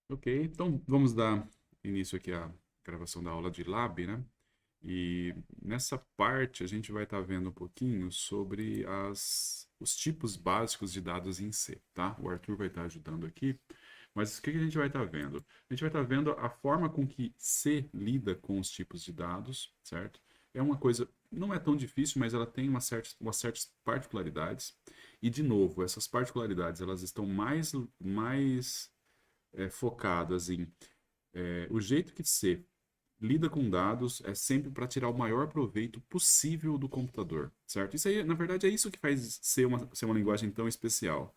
Ok, então vamos dar início aqui à gravação da aula de Lab, né? E nessa parte a gente vai estar vendo um pouquinho sobre os tipos básicos de dados em C, tá? O Arthur vai estar ajudando aqui, mas o que a gente vai estar vendo? A gente vai estar vendo a forma com que C lida com os tipos de dados, certo? É uma coisa, não é tão difícil, mas ela tem umas certas particularidades. E, de novo, essas particularidades elas estão mais focadas em o jeito que C lida com dados é sempre para tirar o maior proveito possível do computador, certo? Isso aí, na verdade, é isso que faz ser uma linguagem tão especial.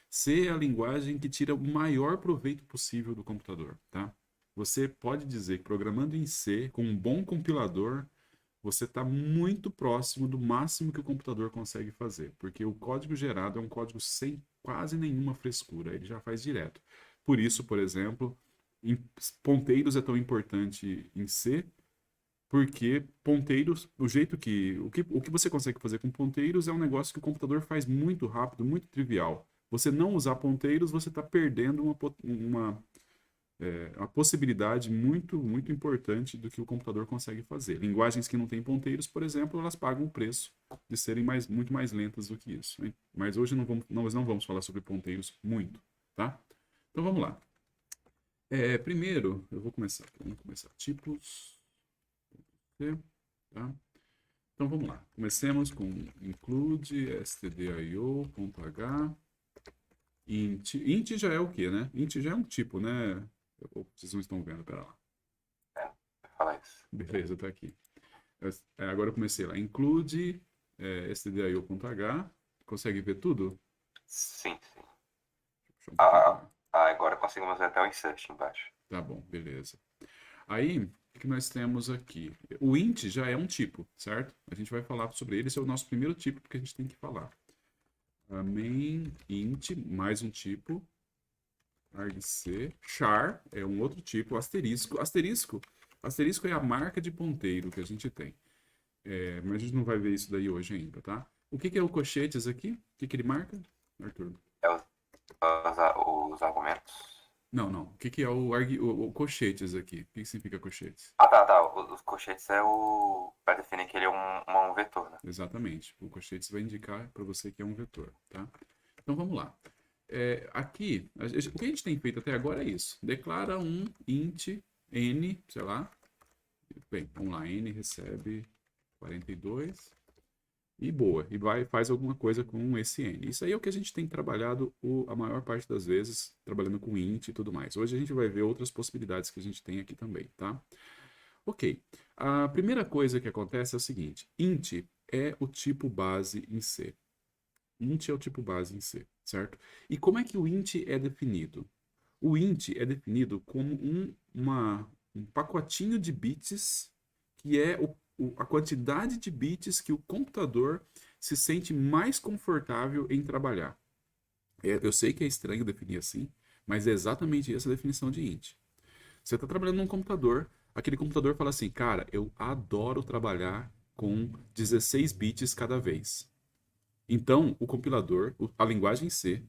C é a linguagem que tira o maior proveito possível do computador, tá? Você pode dizer que programando em C, com um bom compilador, você está muito próximo do máximo que o computador consegue fazer, porque o código gerado é um código sem quase nenhuma frescura, ele já faz direto. Por isso, por exemplo, ponteiros é tão importante em C, porque ponteiros, o que você consegue fazer com ponteiros é um negócio que o computador faz muito rápido, muito trivial. Você não usar ponteiros, você está perdendo uma possibilidade muito importante do que o computador consegue fazer. Linguagens que não têm ponteiros, por exemplo, elas pagam o preço de serem muito mais lentas do que isso, hein? Mas hoje nós não vamos falar sobre ponteiros muito, tá? Então vamos lá. Primeiro, eu vou começar. Vamos começar. Tipos. Tá? Então vamos lá. Comecemos com include stdio.h int. Int já é o quê, né? Int já é um tipo, né? Vocês não estão vendo, pera lá. É, fala isso. Beleza, tá aqui. Agora eu comecei lá. Include stdio.h. Consegue ver tudo? Sim, sim. Deixa eu puxar um pouquinho pra Ah, lá. agora conseguimos ver até o insert embaixo. Tá bom, beleza. Aí, o que nós temos aqui? O int já é um tipo, certo? A gente vai falar sobre ele. Esse é o nosso primeiro tipo, porque a gente tem que falar. Main int, mais um tipo. Argc. Char é um outro tipo. Asterisco. Asterisco é a marca de ponteiro que a gente tem. Mas a gente não vai ver isso daí hoje ainda, tá? O que é o cochetes aqui? O que ele marca, Arthur? É os argumentos. Não, não. O que é o cochetes aqui? O que significa cochetes? Ah, tá. Os colchetes é o. Pra definir que ele é um vetor, né? Exatamente. O cochetes vai indicar para você que é um vetor, tá? Então vamos lá. Aqui, o que a gente tem feito até agora é isso. Declara um int n, sei lá. Bem, vamos lá. N recebe 42 e boa. E faz alguma coisa com esse n. Isso aí é o que a gente tem trabalhado a maior parte das vezes, trabalhando com int e tudo mais. Hoje a gente vai ver outras possibilidades que a gente tem aqui também, tá? Ok. A primeira coisa que acontece é o seguinte: int é o tipo base em C. Int é o tipo base em C, certo? E como é que o int é definido? O int é definido como um pacotinho de bits que é a quantidade de bits que o computador se sente mais confortável em trabalhar. Eu sei que é estranho definir assim, mas é exatamente essa a definição de int. Você está trabalhando num computador, aquele computador fala assim, cara, eu adoro trabalhar com 16 bits cada vez. Então, o compilador, a linguagem C,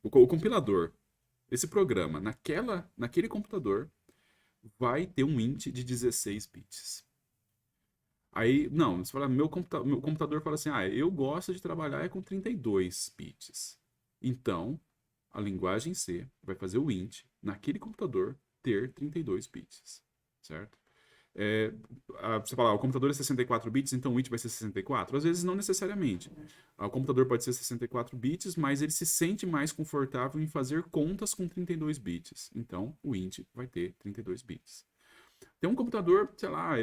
o compilador, esse programa, naquele computador, vai ter um int de 16 bits. Aí, não, você fala, meu computador fala assim, eu gosto de trabalhar com 32 bits. Então, a linguagem C vai fazer o int naquele computador ter 32 bits, certo? É, você fala, o computador é 64 bits, então o int vai ser 64? Às vezes não necessariamente. O computador pode ser 64 bits, mas ele se sente mais confortável em fazer contas com 32 bits. Então o int vai ter 32 bits. Tem um computador, sei lá,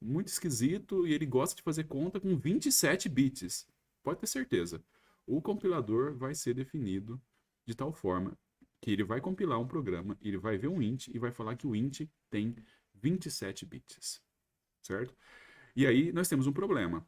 muito esquisito e ele gosta de fazer conta com 27 bits. Pode ter certeza. O compilador vai ser definido de tal forma que ele vai compilar um programa, ele vai ver um int e vai falar que o int tem 27 bits, certo? E aí nós temos um problema.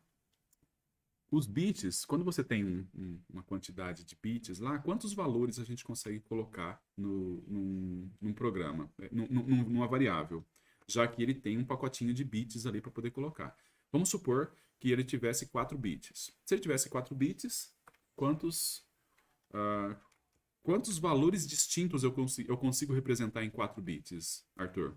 Os bits, quando você tem uma quantidade de bits lá, quantos valores a gente consegue colocar num programa, numa variável? Já que ele tem um pacotinho de bits ali para poder colocar. Vamos supor que ele tivesse 4 bits. Se ele tivesse 4 bits, quantos, Quantos valores distintos eu consigo representar em 4 bits, Arthur?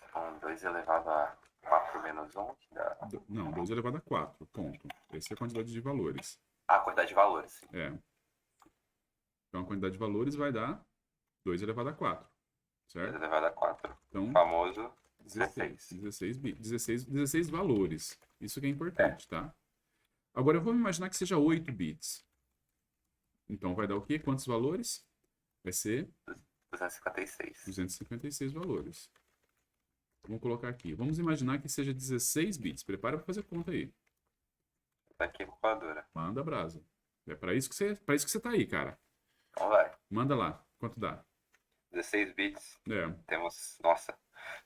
Então, 2 elevado a 4 menos 1, que dá... Não, 2 elevado a 4, ponto. Essa é a quantidade de valores. Ah, a quantidade de valores, sim. É. Então, a quantidade de valores vai dar 2 elevado a 4, 2 certo? elevado a 4. Então, Famoso 16. 16. 16 valores. Isso que é É, importante, tá? Agora, eu vou imaginar que seja 8 bits. Então, vai dar o quê? Quantos valores? Vai ser 256. 256 valores. Vamos colocar aqui. Vamos imaginar que seja 16 bits. Prepara para fazer conta aí. Tá aqui a calculadora. Manda brasa. É para isso que você tá aí, cara. Então vai. Manda lá. Quanto dá? 16 bits. É, Temos, nossa,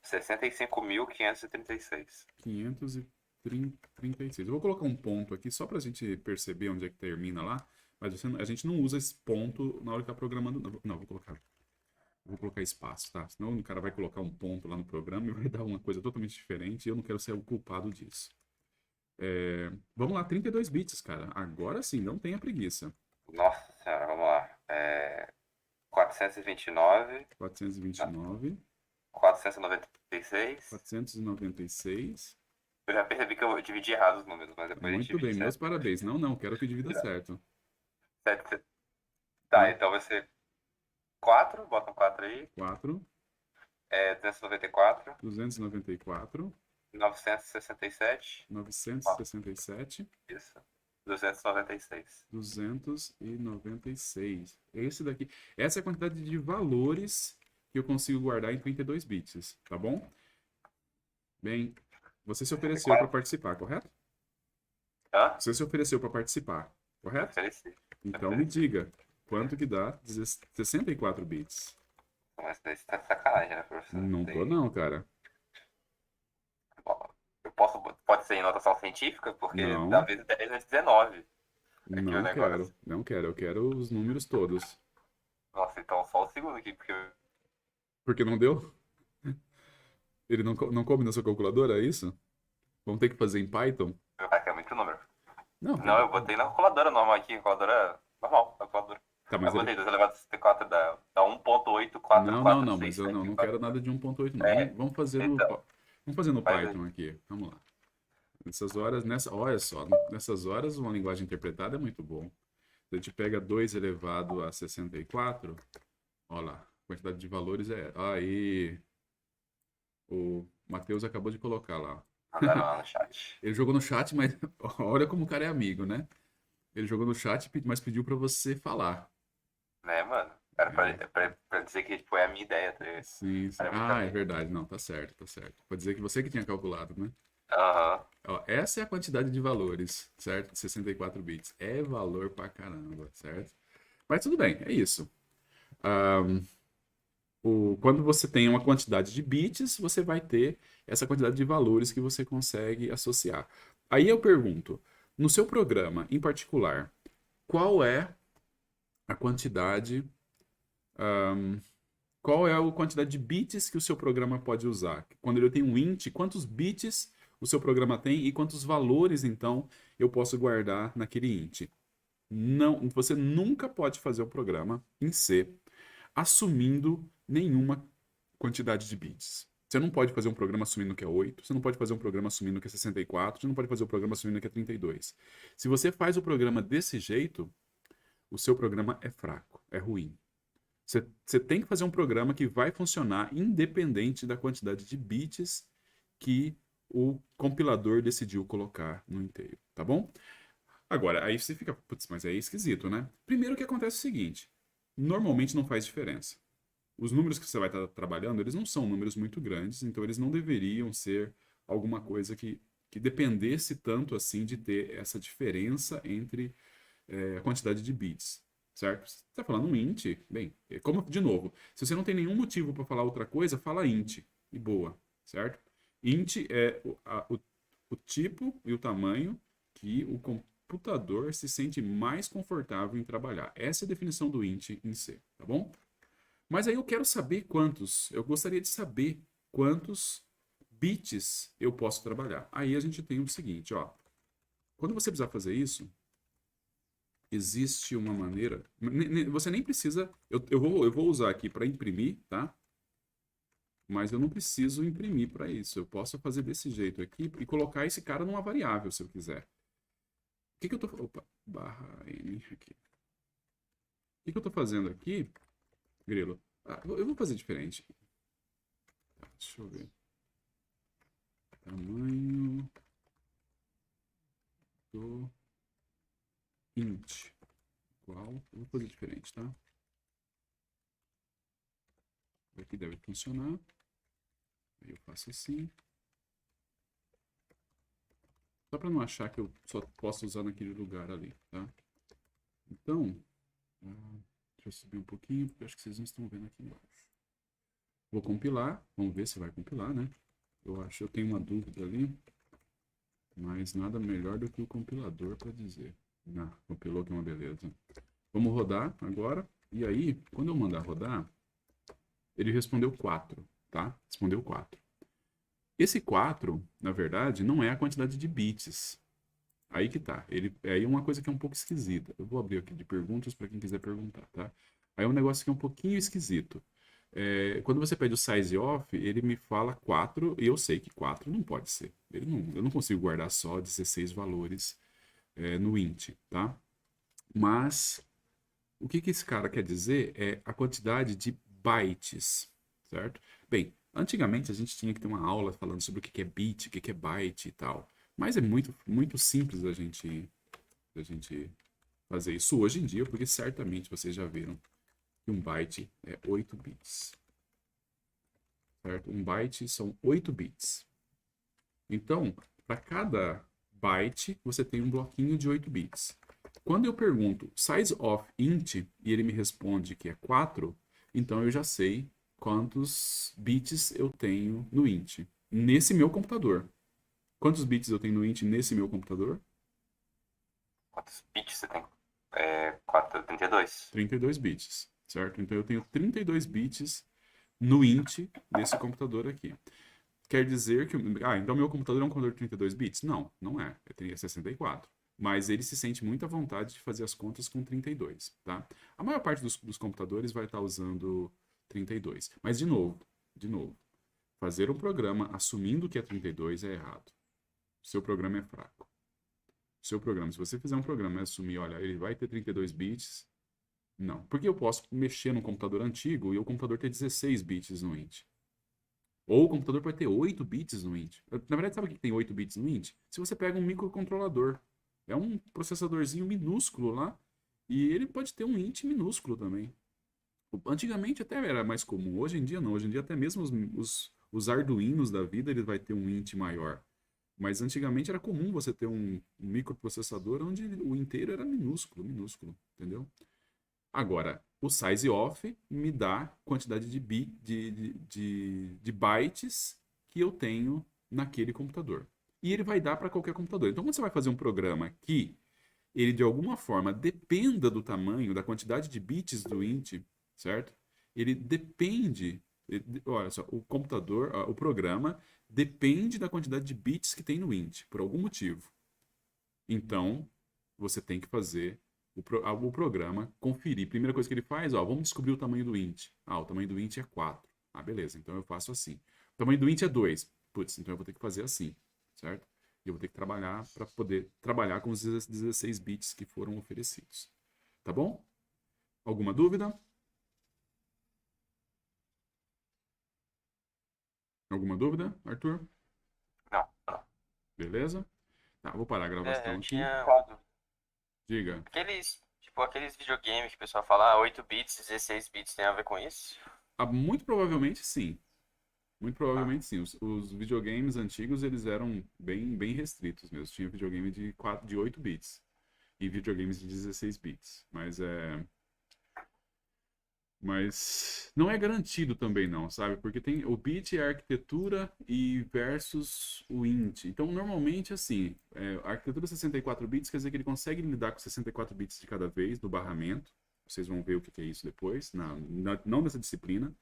65.536. 536. Eu vou colocar um ponto aqui só para a gente perceber onde é que termina lá. Mas a gente não usa esse ponto na hora que tá programando. Não, vou colocar espaço, tá? Senão o cara vai colocar um ponto lá no programa e vai dar uma coisa totalmente diferente e eu não quero ser o culpado disso. Vamos lá, 32 bits, cara. Agora sim, não tenha preguiça. Nossa senhora, vamos lá. 429, 429, 496. 496. Eu já percebi que eu dividi errado os números, mas depois a gente Muito bem, divide meus certo. parabéns. Não, quero que divida certo. Tá, então vai ser 4, bota um 4 aí. 4, 294, 294, 967, 967, isso, 296. 296. Esse daqui. Essa é a quantidade de valores que eu consigo guardar em 32 bits, tá bom? Bem, você se ofereceu para 64. participar, correto? Hã? Você se ofereceu para participar, correto? Ofereci. Então me diga, quanto que dá 64 bits? Mas daí você tá de sacanagem, né, professor? Não tô não, cara. Bom, eu posso, pode ser em notação científica, porque da Não, vez 10 é 19 aqui o não negócio. quero. Não quero. Eu quero os números todos. Nossa, então só o segundo aqui, porque Porque não deu? Ele não coube na sua calculadora, é isso? Vamos ter que fazer em Python? aqui é muito número. Não, Não, eu botei na calculadora normal aqui, calculadora normal, calculadora. tá, Eu mas ele. botei 2 elevado a 64 dá Não, mas eu 1.84466 não aqui, ó. quero nada de 1.8, não. É, Vamos fazer no faz aí. Python aqui. Vamos lá. Nessas horas, olha só, nessas horas uma linguagem interpretada é muito bom. A gente pega 2 elevado a 64, olha lá, a quantidade de valores é. Aí, o Matheus acabou de colocar lá. Mandaram lá no chat. Ele jogou no chat, mas olha como o cara é amigo, né? Ele jogou no chat, mas pediu pra você falar. Né, mano? Era É, pra dizer que foi a minha ideia, tá ligado? sim, sim. Era muito Ah, é amigo. verdade. Não, tá certo, tá certo. Pode dizer que você que tinha calculado, né? Aham. Ó, essa é a quantidade de valores, certo? De 64 bits. É valor pra caramba, certo? Mas tudo bem, é isso. Quando você tem uma quantidade de bits, você vai ter essa quantidade de valores que você consegue associar. Aí eu pergunto, no seu programa em particular, qual é a quantidade, qual é a quantidade de bits que o seu programa pode usar? Quando ele tem um int, quantos bits o seu programa tem e quantos valores, então, eu posso guardar naquele int? Não, você nunca pode fazer o programa em C assumindo nenhuma quantidade de bits. Você não pode fazer um programa assumindo que é 8, você não pode fazer um programa assumindo que é 64, você não pode fazer um programa assumindo que é 32. Se você faz o programa desse jeito, o seu programa é fraco, é ruim. Você tem que fazer um programa que vai funcionar independente da quantidade de bits que o compilador decidiu colocar no inteiro, tá bom? Agora, aí você fica, putz, mas é esquisito, né? Primeiro que acontece o seguinte, normalmente não faz diferença. Os números que você vai estar trabalhando, eles não são números muito grandes, então eles não deveriam ser alguma coisa que dependesse tanto assim de ter essa diferença entre a quantidade de bits, certo? Você está falando um int, bem, como, de novo, se você não tem nenhum motivo para falar outra coisa, fala int, e boa, certo? Int é o tipo e o tamanho que o computador se sente mais confortável em trabalhar. Essa é a definição do int em C, tá bom? Mas aí eu quero saber quantos, eu gostaria de saber quantos bits eu posso trabalhar. Aí a gente tem o seguinte, ó. Quando você precisar fazer isso, existe uma maneira. Você nem precisa. Eu vou usar aqui para imprimir, tá? Mas eu não preciso imprimir para isso. Eu posso fazer desse jeito aqui e colocar esse cara numa variável, se eu quiser. O que que eu tô. Opa, barra N aqui. O que que eu tô fazendo aqui, Grilo? Eu vou fazer diferente. Tá, deixa eu ver. Tamanho do int. Igual. Eu vou fazer diferente, tá? Aqui deve funcionar. Aí eu faço assim. Só para não achar que eu só posso usar naquele lugar ali, tá? Então, deixa eu subir um pouquinho, porque eu acho que vocês não estão vendo aqui embaixo. Vou compilar, vamos ver se vai compilar, né? Eu tenho uma dúvida ali, mas nada melhor do que o compilador para dizer. Compilou, que é uma beleza. Vamos rodar agora, e aí, quando eu mandar rodar, ele respondeu 4, tá? Respondeu 4. Esse 4, na verdade, não é a quantidade de bits. Aí que tá. Aí é uma coisa que é um pouco esquisita. Eu vou abrir aqui de perguntas para quem quiser perguntar, tá? Aí é um negócio que é um pouquinho esquisito. Quando você pede o size off, ele me fala 4, e eu sei que 4 não pode ser. Eu não consigo guardar só 16 valores no int, tá? Mas o que esse cara quer dizer é a quantidade de bytes, certo? Bem, antigamente a gente tinha que ter uma aula falando sobre o que é bit, o que é byte e tal. Mas é muito, muito simples a gente fazer isso hoje em dia, porque certamente vocês já viram que um byte é 8 bits. Certo? Um byte são 8 bits. Então, para cada byte, você tem um bloquinho de 8 bits. Quando eu pergunto size of int e ele me responde que é 4, então eu já sei quantos bits eu tenho no int nesse meu computador. Quantos bits eu tenho no int nesse meu computador? Quantos bits você tem? 32. 32 bits, certo? Então eu tenho 32 bits no int desse computador aqui. Quer dizer que. Então meu computador é um computador de 32 bits? Não, não é. É 64. Mas ele se sente muito à vontade de fazer as contas com 32, tá? A maior parte dos computadores vai estar usando 32. Mas, de novo, fazer um programa assumindo que é 32 é errado. O seu programa é fraco. O seu programa, se você fizer um programa e assumir, olha, ele vai ter 32 bits, não. Porque eu posso mexer num computador antigo e o computador ter 16 bits no int. Ou o computador pode ter 8 bits no int. Na verdade, sabe o que tem 8 bits no int? Se você pega um microcontrolador, é um processadorzinho minúsculo lá, e ele pode ter um int minúsculo também. Antigamente até era mais comum, hoje em dia não. Hoje em dia até mesmo os Arduinos da vida, ele vai ter um int maior. Mas antigamente era comum você ter um microprocessador onde o inteiro era minúsculo, minúsculo, entendeu? Agora, o size off me dá quantidade de bytes que eu tenho naquele computador. E ele vai dar para qualquer computador. Então, quando você vai fazer um programa que ele de alguma forma dependa do tamanho, da quantidade de bits do int, certo? Ele depende. Olha só, o computador, o programa depende da quantidade de bits que tem no int, por algum motivo. Então, você tem que fazer o programa conferir. Primeira coisa que ele faz, vamos descobrir o tamanho do int. O tamanho do int é 4. Beleza, então eu faço assim. O tamanho do int é 2. Putz, então eu vou ter que fazer assim, certo? E eu vou ter que trabalhar para poder trabalhar com os 16 bits que foram oferecidos. Tá bom? Alguma dúvida? Alguma dúvida, Arthur? Não, não. Beleza? Tá, vou parar a gravação Eu aqui. tinha uma dúvida. Diga. Aqueles videogames que o pessoal fala, 8 bits, 16 bits tem a ver com isso? Muito provavelmente sim. Muito provavelmente sim. Os videogames antigos, eles eram bem restritos mesmo. Tinha videogame de 8 bits e videogames de 16 bits. Mas não é garantido também não, sabe? Porque tem o bit é a arquitetura e versus o int. Então, normalmente, assim, a arquitetura 64 bits quer dizer que ele consegue lidar com 64 bits de cada vez do barramento. Vocês vão ver o que é isso depois, não nessa disciplina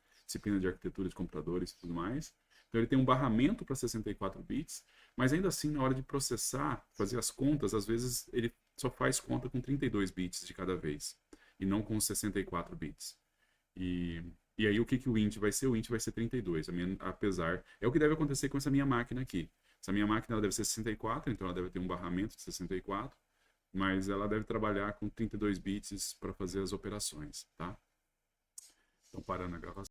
de arquitetura de computadores e tudo mais. Então, ele tem um barramento para 64 bits, mas ainda assim, na hora de processar, fazer as contas, às vezes ele só faz conta com 32 bits de cada vez, e não com 64 bits. E aí o que o int vai ser? O int vai ser 32, apesar... É o que deve acontecer com essa minha máquina aqui. Essa minha máquina ela deve ser 64, então ela deve ter um barramento de 64, mas ela deve trabalhar com 32 bits para fazer as operações, tá? Então, parando a gravação.